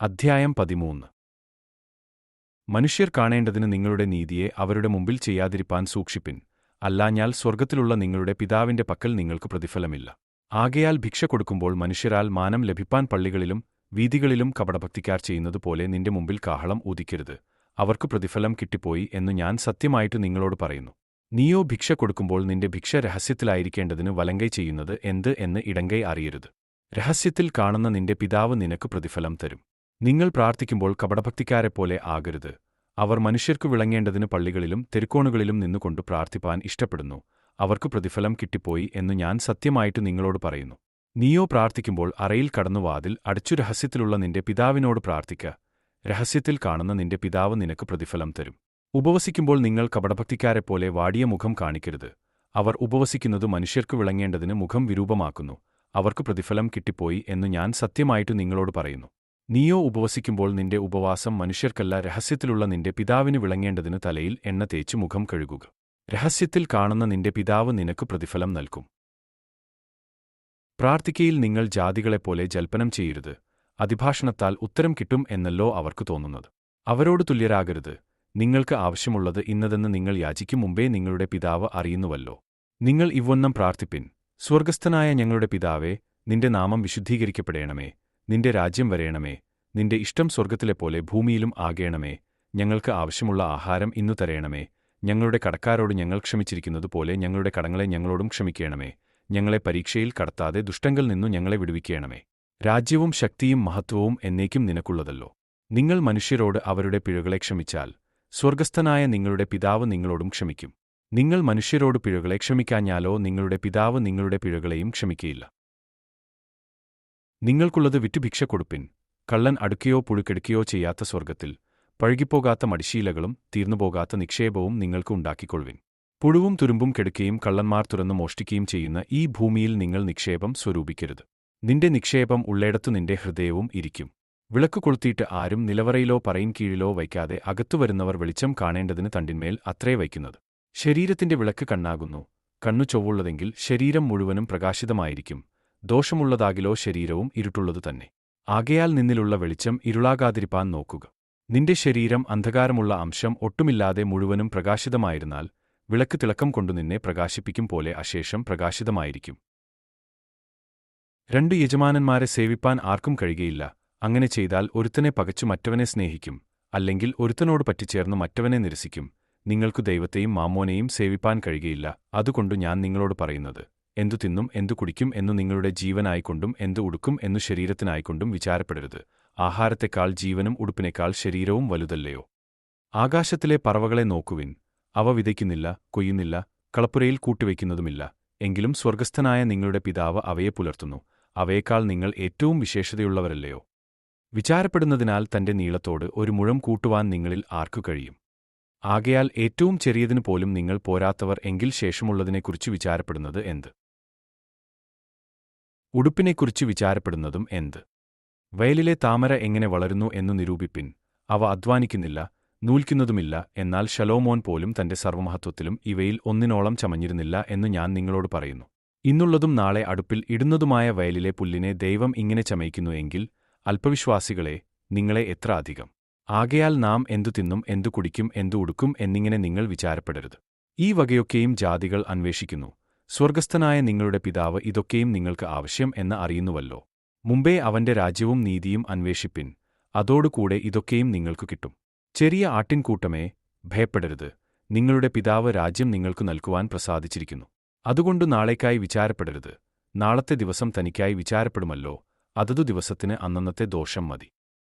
അധ്യായം 13. മനുഷ്യർ കാണേണ്ടതിന് നിങ്ങളുടെ നീതിയെ അവരുടെ മുമ്പിൽ ചെയ്യാതിരിപ്പാൻ സൂക്ഷിപ്പിൻ, അല്ലാഞ്ഞാൽ സ്വർഗ്ഗത്തിലുള്ള നിങ്ങളുടെ പിതാവിന്റെ പക്കൽ നിങ്ങൾക്ക് പ്രതിഫലമില്ല. ആകയാൽ ഭിക്ഷ കൊടുക്കുമ്പോൾ മനുഷ്യരാൽ മാനം ലഭിപ്പാൻ പള്ളികളിലും വീഥികളിലും കപടഭക്തിക്കാർ ചെയ്യുന്നതുപോലെ നിന്റെ മുമ്പിൽ കാഹളം ഊതിക്കരുത്, അവർക്ക് പ്രതിഫലം കിട്ടിപ്പോയി എന്നു ഞാൻ സത്യമായിട്ട് നിങ്ങളോട് പറയുന്നു. നീയോ ഭിക്ഷ കൊടുക്കുമ്പോൾ നിന്റെ ഭിക്ഷ രഹസ്യത്തിലായിരിക്കേണ്ടതിന് വലങ്കൈ ചെയ്യുന്നത് എന്ത് എന്ന് ഇടങ്കൈ അറിയരുത്. രഹസ്യത്തിൽ കാണുന്ന നിന്റെ പിതാവ് നിനക്ക് പ്രതിഫലം തരും. നിങ്ങൾ പ്രാർത്ഥിക്കുമ്പോൾ കപടഭക്തിക്കാരെപ്പോലെ ആകരുത്. അവർ മനുഷ്യർക്കു വിളങ്ങേണ്ടതിന് പള്ളികളിലും തെരുക്കോണുകളിലും നിന്നുകൊണ്ട് പ്രാർത്ഥിപ്പാൻ ഇഷ്ടപ്പെടുന്നു, അവർക്ക് പ്രതിഫലം കിട്ടിപ്പോയി എന്നു ഞാൻ സത്യമായിട്ട് നിങ്ങളോട് പറയുന്നു. നീയോ പ്രാർത്ഥിക്കുമ്പോൾ അറയിൽ കടന്നു വാതിൽ അടച്ചു രഹസ്യത്തിലുള്ള നിന്റെ പിതാവിനോട് പ്രാർത്ഥിക്ക. രഹസ്യത്തിൽ കാണുന്ന നിന്റെ പിതാവ് നിനക്ക് പ്രതിഫലം തരും. ഉപവസിക്കുമ്പോൾ നിങ്ങൾ കപടഭക്തിക്കാരെപ്പോലെ വാടിയ മുഖം കാണിക്കരുത്. അവർ ഉപവസിക്കുന്നത് മനുഷ്യർക്കു വിളങ്ങേണ്ടതിന് മുഖം വിരൂപമാക്കുന്നു, അവർക്ക് പ്രതിഫലം കിട്ടിപ്പോയി എന്നു ഞാൻ സത്യമായിട്ട് നിങ്ങളോട് പറയുന്നു. നീയോ ഉപവസിക്കുമ്പോൾ നിന്റെ ഉപവാസം മനുഷ്യർക്കല്ല, രഹസ്യത്തിലുള്ള നിന്റെ പിതാവിന് വിളങ്ങേണ്ടതിന് തലയിൽ എണ്ണ തേച്ചു മുഖം കഴുകുക. രഹസ്യത്തിൽ കാണുന്ന നിന്റെ പിതാവ് നിനക്ക് പ്രതിഫലം നൽകും. പ്രാർത്ഥിക്കയിൽ നിങ്ങൾ ജാതികളെപ്പോലെ ജൽപ്പനം ചെയ്യരുത്, അതിഭാഷണത്താൽ ഉത്തരം കിട്ടും എന്നല്ലോ അവർക്ക് തോന്നുന്നത്. അവരോട് തുല്യരാകരുത്. നിങ്ങൾക്ക് ആവശ്യമുള്ളത് ഇന്നതെന്ന് നിങ്ങൾ യാചിക്കും മുമ്പേ നിങ്ങളുടെ പിതാവ് അറിയുന്നുവല്ലോ. നിങ്ങൾ ഇവൊന്നും പ്രാർത്ഥിപ്പിൻ: സ്വർഗ്ഗസ്ഥനായ ഞങ്ങളുടെ പിതാവേ, നിന്റെ നാമം വിശുദ്ധീകരിക്കപ്പെടേണമേ, നിന്റെ രാജ്യം വരേണമേ, നിന്റെ ഇഷ്ടം സ്വർഗ്ഗത്തിലെപ്പോലെ ഭൂമിയിലും ആകേണമേ. ഞങ്ങൾക്ക് ആവശ്യമുള്ള ആഹാരം ഇന്നു തരേണമേ. ഞങ്ങളുടെ കടക്കാരോട് ഞങ്ങൾ ക്ഷമിച്ചിരിക്കുന്നതുപോലെ ഞങ്ങളുടെ കടങ്ങളെ ഞങ്ങളോടും ക്ഷമിക്കേണമേ. ഞങ്ങളെ പരീക്ഷയിൽ കടത്താതെ ദുഷ്ടങ്കൽ നിന്നു ഞങ്ങളെ വിടുവിക്കേണമേ. രാജ്യവും ശക്തിയും മഹത്വവും എന്നേക്കും നിനക്കുള്ളതല്ലോ. നിങ്ങൾ മനുഷ്യരോട് അവരുടെ പിഴകളെ ക്ഷമിച്ചാൽ സ്വർഗ്ഗസ്ഥനായ നിങ്ങളുടെ പിതാവ് നിങ്ങളോടും ക്ഷമിക്കും. നിങ്ങൾ മനുഷ്യരോട് പിഴകളെ ക്ഷമിക്കാഞ്ഞാലോ നിങ്ങളുടെ പിതാവ് നിങ്ങളുടെ പിഴകളെയും ക്ഷമിക്കയില്ല. നിങ്ങൾക്കുള്ളത് വിറ്റു ഭിക്ഷ കൊടുപ്പിൻ. കള്ളൻ അടുക്കുകയോ പുഴുക്കെടുക്കുകയോ ചെയ്യാത്ത സ്വർഗ്ഗത്തിൽ പഴുകിപ്പോകാത്ത മടിശീലകളും തീർന്നുപോകാത്ത നിക്ഷേപവും നിങ്ങൾക്ക് ഉണ്ടാക്കിക്കൊള്ളുവിൻ. പുഴുവും തുരുമ്പും കെടുക്കുകയും കള്ളന്മാർ തുറന്നു മോഷ്ടിക്കുകയും ചെയ്യുന്ന ഈ ഭൂമിയിൽ നിങ്ങൾ നിക്ഷേപം സ്വരൂപിക്കരുത്. നിന്റെ നിക്ഷേപം ഉള്ളയിടത്തു നിന്റെ ഹൃദയവും ഇരിക്കും. വിളക്ക് കൊളുത്തിയിട്ട് ആരും നിലവറയിലോ പറയിൻ കീഴിലോ വയ്ക്കാതെ അകത്തുവരുന്നവർ വെളിച്ചം കാണേണ്ടതിന് തണ്ടിന്മേൽ അത്രേ വയ്ക്കുന്നത്. ശരീരത്തിന്റെ വിളക്ക് കണ്ണാകുന്നു. കണ്ണു ചൊവ്വുള്ളതെങ്കിൽ ശരീരം മുഴുവനും പ്രകാശിതമായിരിക്കും. ദോഷമുള്ളതാകിലോ ശരീരവും ഇരുട്ടുള്ളതു തന്നെ. ആകയാൽ നിന്നിലുള്ള വെളിച്ചം ഇരുളാകാതിരിപ്പാൻ നോക്കുക. നിന്റെ ശരീരം അന്ധകാരമുള്ള അംശം ഒട്ടുമില്ലാതെ മുഴുവനും പ്രകാശിതമായിരുന്നാൽ വിളക്ക് തിളക്കം കൊണ്ടു നിന്നെ പ്രകാശിപ്പിക്കും പോലെ അശേഷം പ്രകാശിതമായിരിക്കും. രണ്ടു യജമാനന്മാരെ സേവിപ്പാൻ ആർക്കും കഴിയുകയില്ല. അങ്ങനെ ചെയ്താൽ ഒരുത്തനെ പകച്ചു മറ്റവനെ സ്നേഹിക്കും, അല്ലെങ്കിൽ ഒരുത്തനോട് പറ്റിച്ചേർന്ന് മറ്റവനെ നിരസിക്കും. നിങ്ങൾക്കു ദൈവത്തെയും മാമ്മോനെയും സേവിപ്പാൻ കഴിയുകയില്ല. അതുകൊണ്ടു ഞാൻ നിങ്ങളോട് പറയുന്നത്, എന്തു തിന്നും എന്തു കുടിക്കും എന്നു നിങ്ങളുടെ ജീവനായിക്കൊണ്ടും എന്തു ഉടുക്കും എന്നു ശരീരത്തിനായിക്കൊണ്ടും വിചാരപ്പെടരുത്. ആഹാരത്തെക്കാൾ ജീവനും ഉടുപ്പിനേക്കാൾ ശരീരവും വലുതല്ലയോ? ആകാശത്തിലെ പറവകളെ നോക്കുവിൻ. അവ വിതയ്ക്കുന്നില്ല, കൊയ്യുന്നില്ല, കളപ്പുരയിൽ കൂട്ടിവയ്ക്കുന്നതുമില്ല. എങ്കിലും സ്വർഗ്ഗസ്ഥനായ നിങ്ങളുടെ പിതാവ് അവയെ പുലർത്തുന്നു. അവയേക്കാൾ നിങ്ങൾ ഏറ്റവും വിശേഷതയുള്ളവരല്ലയോ? വിചാരപ്പെടുന്നതിനാൽ തന്റെ നീളത്തോട് ഒരു മുഴം കൂട്ടുവാൻ നിങ്ങളിൽ ആർക്കു കഴിയും? ആകയാൽ ഏറ്റവും ചെറിയതിനു പോലും നിങ്ങൾ പോരാത്തവർ എങ്കിൽ ശേഷമുള്ളതിനെക്കുറിച്ച് വിചാരപ്പെടുന്നത് എന്ത്? ഉടുപ്പിനെക്കുറിച്ച് വിചാരപ്പെടുന്നതും എന്ത്? വയലിലെ താമര എങ്ങനെ വളരുന്നു എന്നു നിരൂപിപ്പിൻ. അവ അധ്വാനിക്കുന്നില്ല, നൂൽക്കുന്നതുമില്ല. എന്നാൽ ശലോമോൻ പോലും തന്റെ സർവ്വമഹത്വത്തിലും ഇവയിൽ ഒന്നിനോളം ചമഞ്ഞിരുന്നില്ല എന്ന് ഞാൻ നിങ്ങളോട് പറയുന്നു. ഇന്നുള്ളതും നാളെ അടുപ്പിൽ ഇടുന്നതുമായ വയലിലെ പുല്ലിനെ ദൈവം ഇങ്ങനെ ചമയിക്കുന്നു എങ്കിൽ അല്പവിശ്വാസികളെ, നിങ്ങളെ എത്ര അധികം! ആകയാൽ നാം എന്തു തിന്നും എന്തു കുടിക്കും എന്തു ഉടുക്കും എന്നിങ്ങനെ നിങ്ങൾ വിചാരപ്പെടരുത്. ഈ വകയൊക്കെയും ജാതികൾ അന്വേഷിക്കുന്നു. സ്വർഗ്ഗസ്ഥനായ നിങ്ങളുടെ പിതാവ് ഇതൊക്കെയും നിങ്ങൾക്ക് ആവശ്യം എന്ന് അറിയുന്നുവല്ലോ. മുമ്പേ അവന്റെ രാജ്യവും നീതിയും അന്വേഷിപ്പിൻ, അതോടുകൂടെ ഇതൊക്കെയും നിങ്ങൾക്കു കിട്ടും. ചെറിയ ആട്ടിൻകൂട്ടമേ, ഭയപ്പെടരുത്. നിങ്ങളുടെ പിതാവ് രാജ്യം നിങ്ങൾക്കു നൽകുവാൻ പ്രസാദിച്ചിരിക്കുന്നു. അതുകൊണ്ടു നാളേക്കായി വിചാരപ്പെടരുത്. നാളത്തെ ദിവസം തനിക്കായി വിചാരപ്പെടുമല്ലോ. അതതു ദിവസത്തിന് അന്നന്നത്തെ ദോഷം മതി.